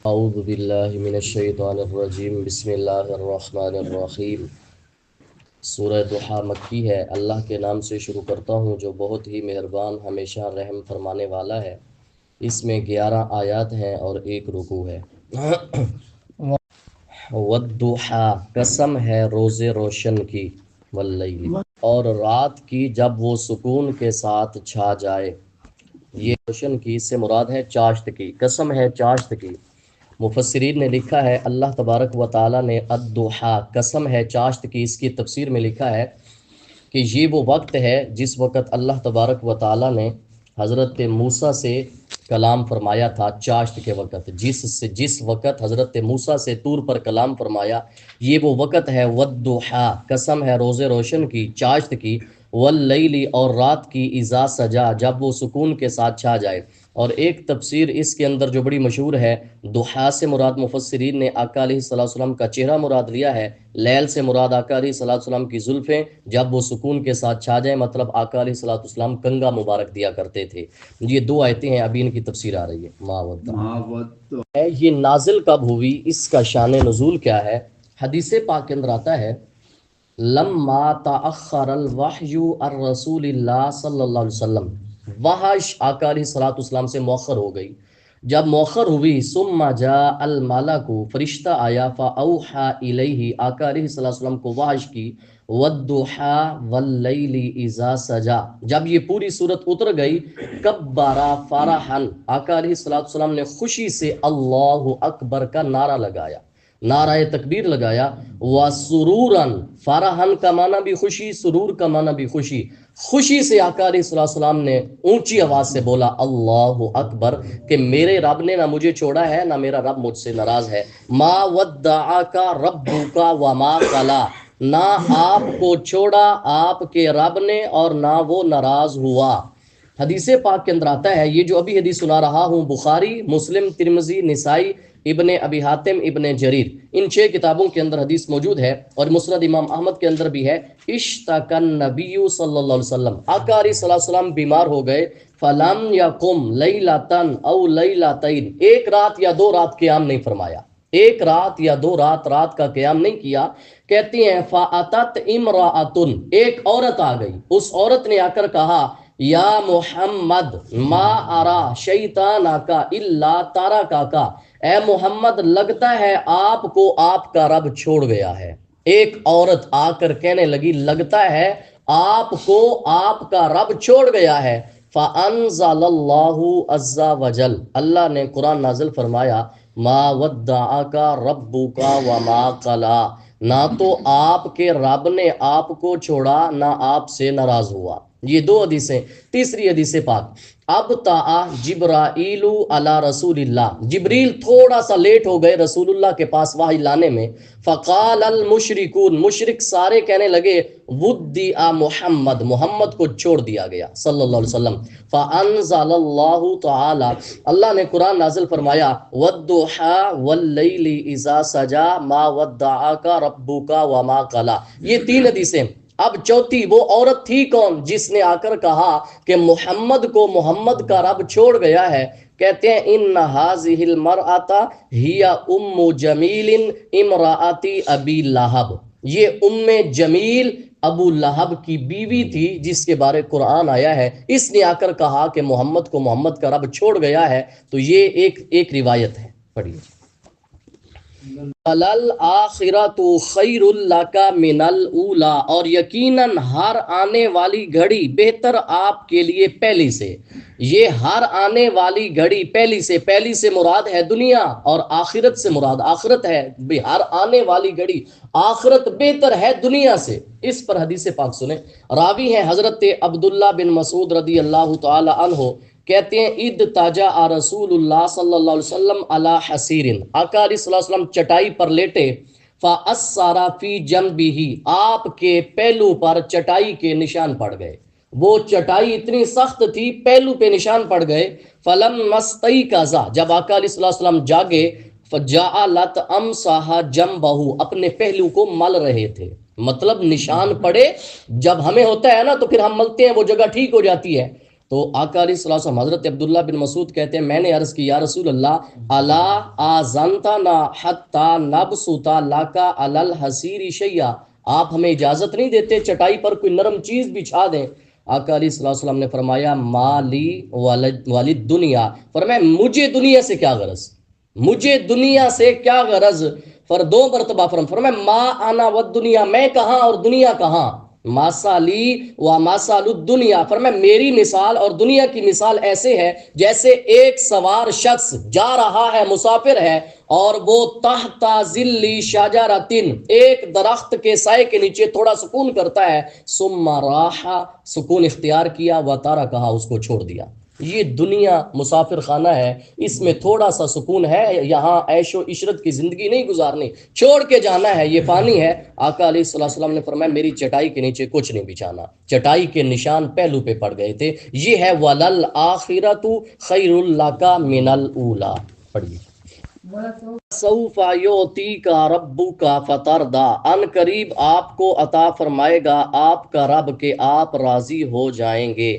اعوذ باللہ من الشیطان الرجیم بسم اللہ الرحمن الرحیم۔ سورہ ضحیٰ مکی ہے۔ اللہ کے نام سے شروع کرتا ہوں جو بہت ہی مہربان ہمیشہ رحم فرمانے والا ہے۔ اس میں 11 آیات ہیں اور 1 رکوع ہے۔ والضحیٰ قسم ہے روز روشن کی، واللیل اور رات کی جب وہ سکون کے ساتھ چھا جائے۔ یہ روشن کی سے مراد ہے چاشت کی، قسم ہے چاشت کی۔ مفسرین نے لکھا ہے اللہ تبارک و تعالیٰ نے الضحیٰ قسم ہے چاشت کی، اس کی تفسیر میں لکھا ہے کہ یہ وہ وقت ہے جس وقت اللہ تبارک و تعالیٰ نے حضرت موسیٰ سے کلام فرمایا تھا۔ چاشت کے وقت جس وقت حضرت موسیٰ سے طور پر کلام فرمایا، یہ وہ وقت ہے۔ والضحیٰ قسم ہے روز روشن کی، چاشت کی، واللیل اور رات کی اذا سجا جب وہ سکون کے ساتھ چھا جائے۔ اور ایک تفسیر اس کے اندر جو بڑی مشہور ہے، ضحیٰ سے مراد مفسرین نے آقا علیہ الصلوۃ والسلام کا چہرہ مراد لیا ہے، لیل سے مراد آقا علیہ الصلوۃ والسلام کی زلفیں جب وہ سکون کے ساتھ چھا جائیں، مطلب آقا علیہ الصلوۃ والسلام کنگا مبارک دیا کرتے تھے۔ یہ 2 آیتیں ہیں، ابھی ان کی تفسیر آ رہی ہے۔ یہ نازل کب ہوئی، اس کا شان نزول کیا ہے؟ حدیث پاک کے اندر آتا ہے لما تاخر الوحی الرسول اللہ صلی اللہ علیہ وسلم، وحش آقا علیہ الصلوۃ والسلام سے مؤخر ہو گئی۔ جب مؤخر ہوئی، ثم جاء الملک فرشتہ آیا، فاوحى الیہ آقا علیہ الصلوۃ والسلام کو وحش کی، والضحیٰ واللیل اذا سجا جب یہ پوری صورت اتر گئی، کبارا فرحن آقا علیہ الصلوۃ والسلام نے خوشی سے اللہ اکبر کا نعرہ لگایا، نعرہ تکبیر لگایا۔ وسرورن فرحن کا معنی بھی خوشی، سرور کا معنی بھی خوشی، خوشی سے آقا علیہ الصلوۃ والسلام نے اونچی آواز سے بولا اللہ اکبر، کہ میرے رب نے نہ مجھے چھوڑا ہے نہ میرا رب مجھ سے ناراض ہے۔ ما ودعک ربک وما قلی، نہ آپ کو چھوڑا آپ کے رب نے اور نہ وہ ناراض ہوا۔ حدیث پاک کے اندر آتا ہے، یہ جو ابھی حدیث سنا رہا ہوں بخاری، مسلم، ترمذی، نسائی، ابن ابی حاتم، ابن جریر، ان 6 کتابوں کے اندر حدیث موجود ہے، اور مسند امام احمد کے اندر بھی ہے۔ اشتکى النبی صلی اللہ علیہ وسلم، آقا علیہ الصلوۃ والسلام بیمار ہو گئے، فلم یقم لیلۃ او لیلتین، ایک رات یا 2 رات قیام نہیں فرمایا، ایک رات یا 2 رات کا قیام نہیں کیا۔ کہتی ہیں فاتت امرأۃ، ایک عورت آ گئی، اس عورت نے آ کر کہا یا محمد ما ارا شیطانک الا ترکک، اے محمد لگتا ہے آپ کو آپ کا رب چھوڑ گیا ہے۔ ایک عورت آ کر کہنے لگی لگتا ہے آپ کو آپ کا رب چھوڑ گیا ہے۔ فانزل اللہ عز وجل، اللہ نے قرآن نازل فرمایا ما ودعک ربک وما قلی، نہ تو آپ کے رب نے آپ کو چھوڑا نہ آپ سے ناراض ہوا۔ یہ 2 حدیثیں۔ تیسری حدیث پاک، اب تا جبرائیل علی رسول اللہ، جبریل تھوڑا سا لیٹ ہو گئے رسول اللہ کے پاس وحی لانے میں۔ فقال المشرکون، مشرک سارے کہنے لگے ودع محمد، محمد کو چھوڑ دیا گیا صلی اللہ علیہ وسلم۔ فانزل اللہ تعالی، اللہ نے قرآن نازل فرمایا والضحیٰ واللیل اذا سجا ما ودعک ربک وما قلی۔ یہ 3 حدیثیں۔ اب چوتھی، وہ عورت تھی کون جس نے آ کر کہا کہ محمد کو محمد کا رب چھوڑ گیا ہے؟ کہتے ہیں ان هذه المرأة هي ام جمیل امرأۃ ابی لہب، یہ ام جمیل ابو لہب کی بیوی تھی جس کے بارے قرآن آیا ہے۔ اس نے آ کر کہا کہ محمد کو محمد کا رب چھوڑ گیا ہے۔ تو یہ ایک روایت ہے، پڑھیے۔ الآخرۃ خیر لک من الاولی، اور یقیناً ہر آنے والی گھڑی بہتر آپ کے لیے پہلی سے۔ یہ ہر آنے والی گھڑی پہلی سے مراد ہے دنیا، اور آخرت سے مراد آخرت ہے۔ ہر آنے والی گھڑی آخرت بہتر ہے دنیا سے۔ اس پر حدیث پاک سنیں، راوی ہیں حضرت عبداللہ بن مسعود رضی اللہ تعالی عنہ، کہتے ہیں اید تاجا رسول اللہ صلی اللہ علیہ وسلم علی حسیر، آقا علیہ الصلوۃ والسلام چٹائی پر لیٹے، فاثر فی جنبہ، آپ کے پہلو پر چٹائی کے نشان پڑ گئے، وہ چٹائی اتنی سخت تھی پہلو پہ نشان پڑ گئے۔ فلم مستیقظ، جب آقا علیہ الصلوۃ والسلام جاگے، فجعلت امسح جنبہ، اپنے پہلو کو مل رہے تھے، مطلب نشان پڑے، جب ہمیں ہوتا ہے نا تو پھر ہم ملتے ہیں، وہ جگہ ٹھیک ہو جاتی ہے۔ تو آقا علیہ الصلوۃ والسلام حضرت عبداللہ بن مسعود کہتے ہیں میں نے عرض کی یا رسول اللہ الا آذنتنا حتی نبسط لک علی الحصیر شیئا، آپ ہمیں اجازت نہیں دیتے چٹائی پر کوئی نرم چیز بچھا دیں؟ آقا علیہ الصلوۃ والسلام نے فرمایا مالی والد دنیا، فرمایا مجھے دنیا سے کیا غرض، مجھے دنیا سے کیا غرض؟ دو مرتبہ فرمایا ما انا والدنیا، میں کہاں اور دنیا کہاں؟ ماسالی و ماسال الدنیا، فرمایا میری مثال اور دنیا کی مثال ایسے ہے جیسے ایک سوار شخص جا رہا ہے، مسافر ہے، اور وہ تحت ظل شجرۃ، ایک درخت کے سائے کے نیچے تھوڑا سکون کرتا ہے، ثم راح، سکون اختیار کیا، و ترکھا، اس کو چھوڑ دیا۔ یہ دنیا مسافر خانہ ہے، اس میں تھوڑا سا سکون ہے، یہاں عیش و عشرت کی زندگی نہیں گزارنی، چھوڑ کے جانا ہے، یہ فانی ہے۔ آقا علیہ الصلوۃ والسلام نے فرمایا میری چٹائی کے نیچے کچھ نہیں بچھانا، چٹائی کے نشان پہلو پہ پڑ گئے تھے۔ یہ ہے وَلَلْآخِرَةُ خَيْرٌ لَكَ مِنَ الْأُولَىٰ، پڑھیے سوف یعطیک ربک فترضی، ان قریب آپ کو عطا فرمائے گا آپ کا رب کہ آپ راضی ہو جائیں گے۔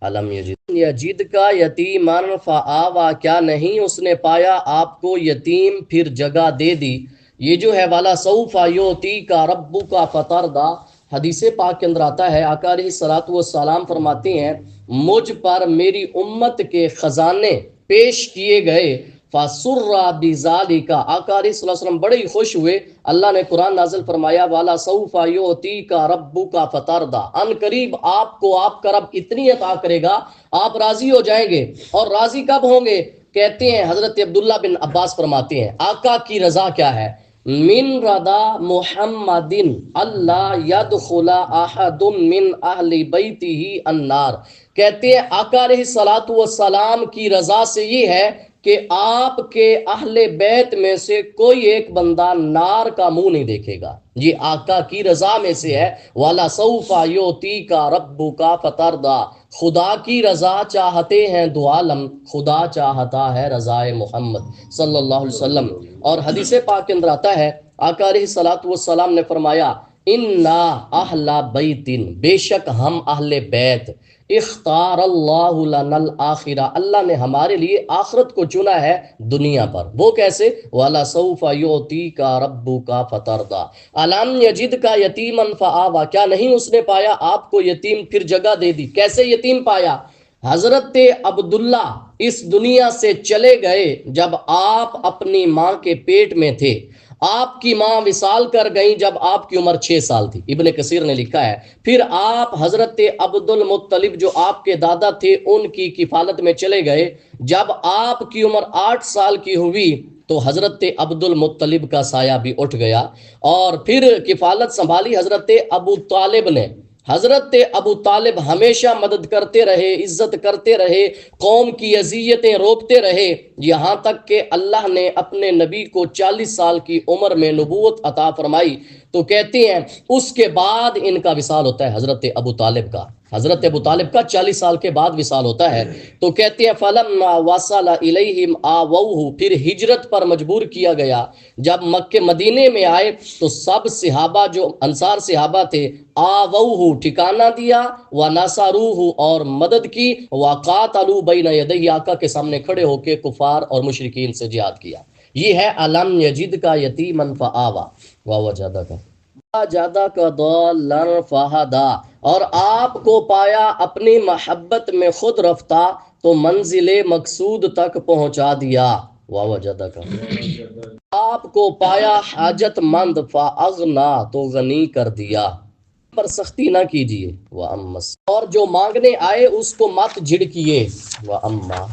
علم یجد کا یتیما فآوا، کیا نہیں اس نے پایا آپ کو یتیم پھر جگہ دے دی۔ یہ جو ہے والا سوف یعطیک ربک فترضی، حدیث پاک کے اندر آتا ہے آقا علیہ الصلوۃ والسلام فرماتے ہیں مجھ پر میری امت کے خزانے پیش کیے گئے، فَسُرَّ بِذَلِكَ، آقا علیہ السلام بڑے ہی خوش ہوئے۔ اللہ نے قرآن نازل فرمایا والا سوف یعطیک ربک فترضی، ان قریب آپ کو آپ کا رب اتنی عطا کرے گا آپ راضی ہو جائیں گے۔ اور راضی کب ہوں گے؟ کہتے ہیں حضرت عبداللہ بن عباس فرماتے ہیں آقا کی رضا کیا ہے؟ من رضا محمد اللہ یدخل احد من اہل بیتہ النار، کہتے ہیں آقا علیہ الصلوۃ والسلام کی رضا سے یہ ہے کہ آپ کے اہل بیت میں سے کوئی ایک بندہ نار کا منہ نہیں دیکھے گا، یہ آقا کی رضا میں سے ہے۔ والا سوف یعطیک ربک فترضی، خدا کی رضا چاہتے ہیں دو عالم، خدا چاہتا ہے رضا محمد صلی اللہ علیہ وسلم۔ اور حدیث پاک کے اندر آتا ہے آقا علیہ الصلوۃ والسلام نے فرمایا انا اہل بیت، بے شک ہم اہل بیت، اختار اللہ لنا الآخرہ، اللہ نے ہمارے لیے آخرت کو چنا ہے دنیا پر۔ وہ کیسے؟ وَلَا سَوْفَ يُعْطِيكَ رَبُّكَ فَتَرْضَىٰ أَلَمْ يَجِدْكَ يَتِيمًا فَآوَىٰ، کیا نہیں اس نے پایا آپ کو یتیم پھر جگہ دے دی؟ کیسے یتیم پایا؟ حضرت عبداللہ اس دنیا سے چلے گئے جب آپ اپنی ماں کے پیٹ میں تھے، آپ کی ماں وصال کر گئیں جب آپ کی عمر 6 سال تھی، ابن کثیر نے لکھا ہے۔ پھر آپ حضرت عبد المطلب جو آپ کے دادا تھے ان کی کفالت میں چلے گئے، جب آپ کی عمر 8 سال کی ہوئی تو حضرت عبد المطلب کا سایہ بھی اٹھ گیا، اور پھر کفالت سنبھالی حضرت ابو طالب نے۔ حضرت ابو طالب ہمیشہ مدد کرتے رہے، عزت کرتے رہے، قوم کی اذیتیں روکتے رہے، یہاں تک کہ اللہ نے اپنے نبی کو 40 سال کی عمر میں نبوت عطا فرمائی۔ تو کہتے ہیں اس کے بعد ان کا وصال ہوتا ہے حضرت ابو طالب کا، حضرت ابو طالب کا 40 سال کے بعد وصال ہوتا ہے۔ تو کہتے ہیں فَلَمَّا وَصَلَ إِلَيْهِمْ آوَوْهُ، پھر ہجرت پر مجبور کیا گیا۔ جب مکہ مدینے میں آئے تو سب صحابہ جو انصار صحابہ تھے آوَوْهُ ٹھکانہ دیا، وَنَصَرُوهُ اور مدد کی، وَقَاتَلُوا بَيْنَ يَدَيْهِ آقا کے سامنے کھڑے ہو کے کفار اور مشرکین سے جہاد کیا۔ یہ ہے علم یجد کا یتیمن فآوا ووجدہ کا ضالا فہدا، اور آپ کو پایا اپنی محبت میں خود رفتہ تو منزل مقصود تک پہنچا دیا۔ ووجدہ کا آپ کو پایا حاجت مند فاغنا تو غنی کر دیا، پر سختی نہ کیجیے۔ وَأَمَّا، اور جو مانگنے آئے اس کو مت جھڑکیے۔ وَأَمَّا،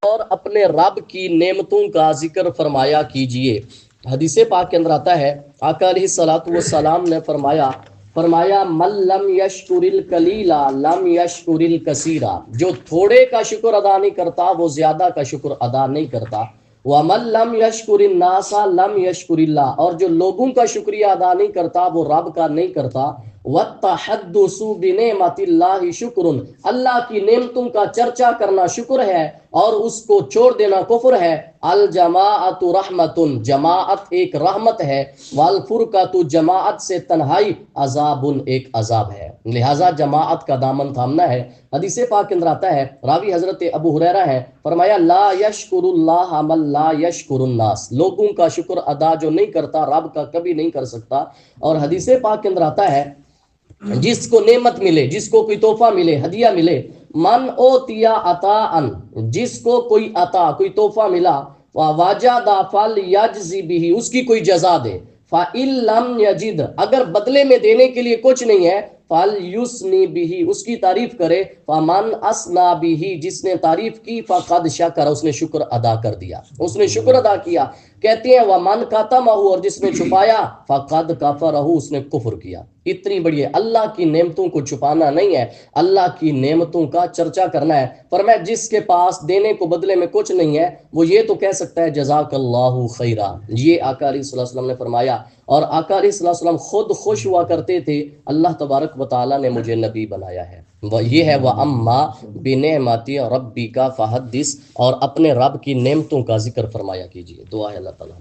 اور اپنے رب کی نعمتوں کا ذکر فرمایا کیجئے۔ حدیث پاک کے اندر آتا ہے آقا علیہ الصلوۃ والسلام نے فرمایا من لم یشکر القلیل لم یشکر الکثیر، جو تھوڑے کا شکر ادا نہیں کرتا وہ زیادہ کا شکر ادا نہیں کرتا۔ ومن لم یشکر الناس لم یشکر اللہ، اور جو لوگوں کا شکریہ ادا نہیں کرتا وہ رب کا نہیں کرتا۔ وَالتَّحَدُّثُ بِنِعْمَةِ اللَّهِ شُکْرٌ، اللہ کی نعمتوں کا چرچا کرنا شکر ہے اور اس کو چھوڑ دینا کفر ہے۔ الجماعت رحمتن، جماعت ایک رحمت ہے، والفرقۃ، جماعت سے تنہائی، عذاب، ایک عذاب ہے، لہٰذا جماعت کا دامن تھامنا ہے۔ حدیث پاک کے اندر آتا ہے، راوی حضرت ابو ہریرہ ہے، فرمایا لا یشکر اللہ من لا یشکر الناس، لوگوں کا شکر ادا جو نہیں کرتا رب کا کبھی نہیں کر سکتا۔ اور حدیث پاک کے اندر آتا ہے، جس کو نعمت ملے، جس کو کوئی تحفہ ملے، ہدیہ ملے، من اوتیا عطاء، جس کو کوئی عطا، کوئی تحفہ ملا، وجد فلیجزی بہ، اس کی کوئی جزا دے، فإن لم یجد، اگر بدلے میں دینے کے لیے کچھ نہیں ہے، فلیثنی بہ، اس کی تعریف کرے، فمن اثنی بہ، جس نے تعریف کی، فقد شکر، اس نے شکر ادا کر دیا، اس نے شکر ادا کیا۔ کہتے ہیں ومن کتمہ، اور جس نے چھپایا، فقد کفرہ، اس نے کفر کیا۔ اتنی بڑی ہے، اللہ کی نعمتوں کو چھپانا نہیں ہے، اللہ کی نعمتوں کا چرچا کرنا ہے۔ فرمایا جس کے پاس دینے کو بدلے میں کچھ نہیں ہے، وہ یہ تو کہہ سکتا ہے جزاک اللہ خیرا، یہ آقا علیہ الصلوۃ والسلام نے فرمایا۔ اور آقا علیہ الصلوۃ والسلام خود خوش ہوا کرتے تھے، اللہ تبارک و تعالیٰ نے مجھے نبی بنایا ہے۔ وہ یہ ہے وَأَمَّا بِنِعْمَتِ رَبِّكَ فَحَدِّثْ، اور اپنے رب کی نعمتوں کا ذکر فرمایا کیجیے۔ دعا ہے اللہ تعالیٰ